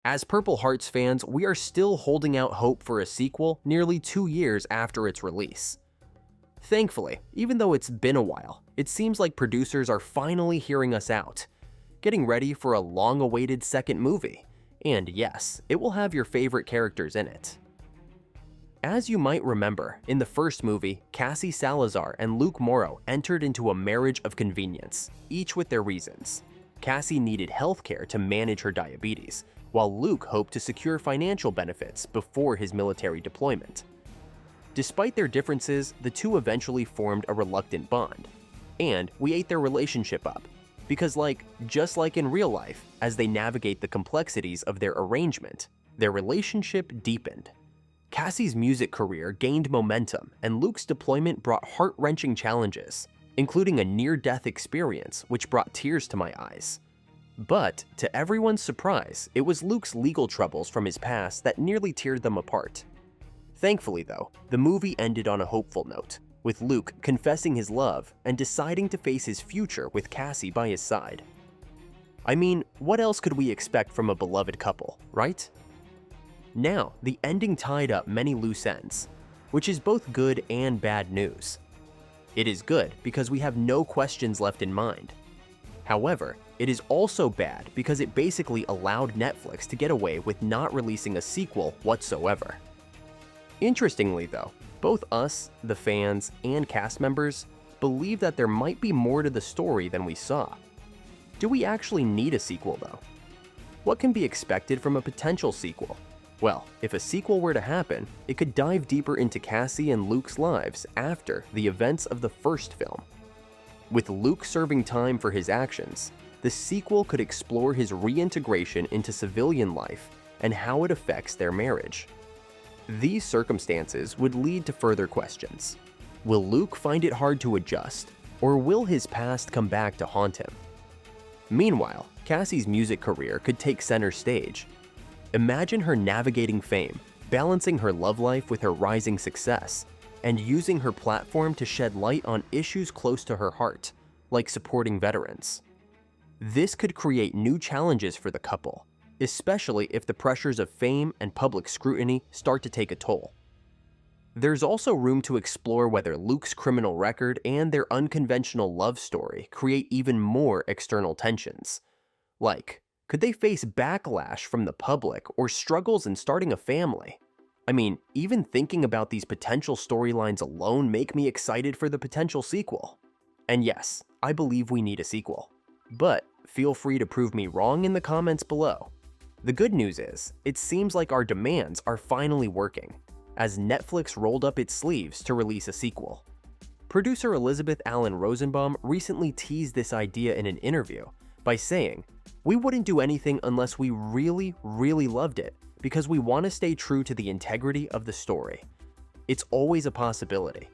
As Purple Hearts fans, we are still holding out hope for a sequel nearly 2 years after its release. Thankfully, even though it's been a while, it seems like producers are finally hearing us out, getting ready for a long-awaited second movie. And yes, it will have your favorite characters in it. As you might remember, in the first movie, Cassie Salazar and Luke Morrow entered into a marriage of convenience, each with their reasons. Cassie needed healthcare to manage her diabetes, while Luke hoped to secure financial benefits before his military deployment. Despite their differences, the two eventually formed a reluctant bond, and we ate their relationship up, because just like in real life, as they navigate the complexities of their arrangement, their relationship deepened. Cassie's music career gained momentum, and Luke's deployment brought heart-wrenching challenges, including a near-death experience which brought tears to my eyes. But, to everyone's surprise, it was Luke's legal troubles from his past that nearly teared them apart. Thankfully, though, the movie ended on a hopeful note, with Luke confessing his love and deciding to face his future with Cassie by his side. I mean, what else could we expect from a beloved couple, right? Now, the ending tied up many loose ends, which is both good and bad news. It is good because we have no questions left in mind. However, it is also bad because it basically allowed Netflix to get away with not releasing a sequel whatsoever. Interestingly though, both us, the fans, and cast members believe that there might be more to the story than we saw. Do we actually need a sequel though? What can be expected from a potential sequel? Well, if a sequel were to happen, it could dive deeper into Cassie and Luke's lives after the events of the first film. With Luke serving time for his actions, the sequel could explore his reintegration into civilian life and how it affects their marriage. These circumstances would lead to further questions. Will Luke find it hard to adjust, or will his past come back to haunt him? Meanwhile, Cassie's music career could take center stage. Imagine her navigating fame, balancing her love life with her rising success, and using her platform to shed light on issues close to her heart, like supporting veterans. This could create new challenges for the couple, especially if the pressures of fame and public scrutiny start to take a toll. There's also room to explore whether Luke's criminal record and their unconventional love story create even more external tensions. Could they face backlash from the public or struggles in starting a family? I mean, even thinking about these potential storylines alone make me excited for the potential sequel. And yes, I believe we need a sequel. But feel free to prove me wrong in the comments below. The good news is, it seems like our demands are finally working, as Netflix rolled up its sleeves to release a sequel. Producer Elizabeth Allen Rosenbaum recently teased this idea in an interview by saying, "We wouldn't do anything unless we really, really loved it, because we want to stay true to the integrity of the story. It's always a possibility."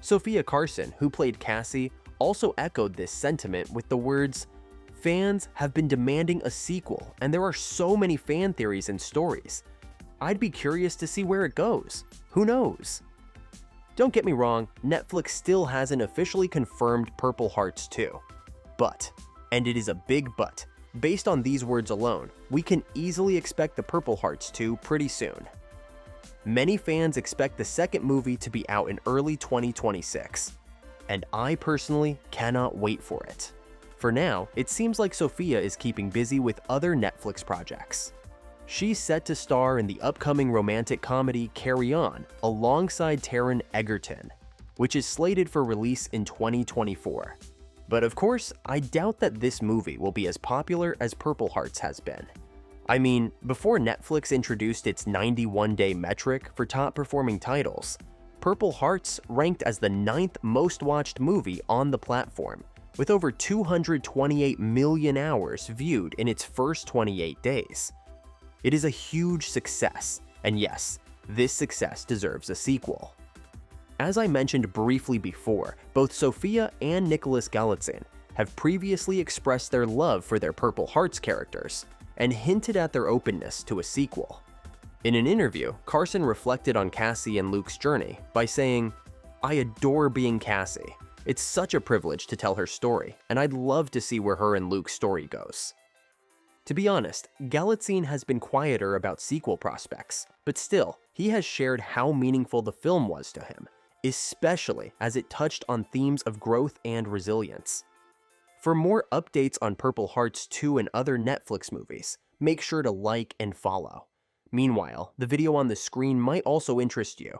Sophia Carson, who played Cassie, also echoed this sentiment with the words, "Fans have been demanding a sequel, and there are so many fan theories and stories. I'd be curious to see where it goes. Who knows?" Don't get me wrong, Netflix still hasn't officially confirmed Purple Hearts 2. But, and it is a big but, based on these words alone, we can easily expect the Purple Hearts 2 pretty soon. Many fans expect the second movie to be out in early 2026, and I personally cannot wait for it. For now, it seems like Sophia is keeping busy with other Netflix projects. She's set to star in the upcoming romantic comedy Carry On alongside Taron Egerton, which is slated for release in 2024. But of course, I doubt that this movie will be as popular as Purple Hearts has been. I mean, before Netflix introduced its 91-day metric for top-performing titles, Purple Hearts ranked as the 9th most-watched movie on the platform, with over 228 million hours viewed in its first 28 days. It is a huge success, and yes, this success deserves a sequel. As I mentioned briefly before, both Sophia and Nicholas Galitzine have previously expressed their love for their Purple Hearts characters and hinted at their openness to a sequel. In an interview, Carson reflected on Cassie and Luke's journey by saying, "I adore being Cassie. It's such a privilege to tell her story, and I'd love to see where her and Luke's story goes." To be honest, Galitzine has been quieter about sequel prospects, but still, he has shared how meaningful the film was to him, especially as it touched on themes of growth and resilience. For more updates on Purple Hearts 2 and other Netflix movies, make sure to like and follow. Meanwhile, the video on the screen might also interest you.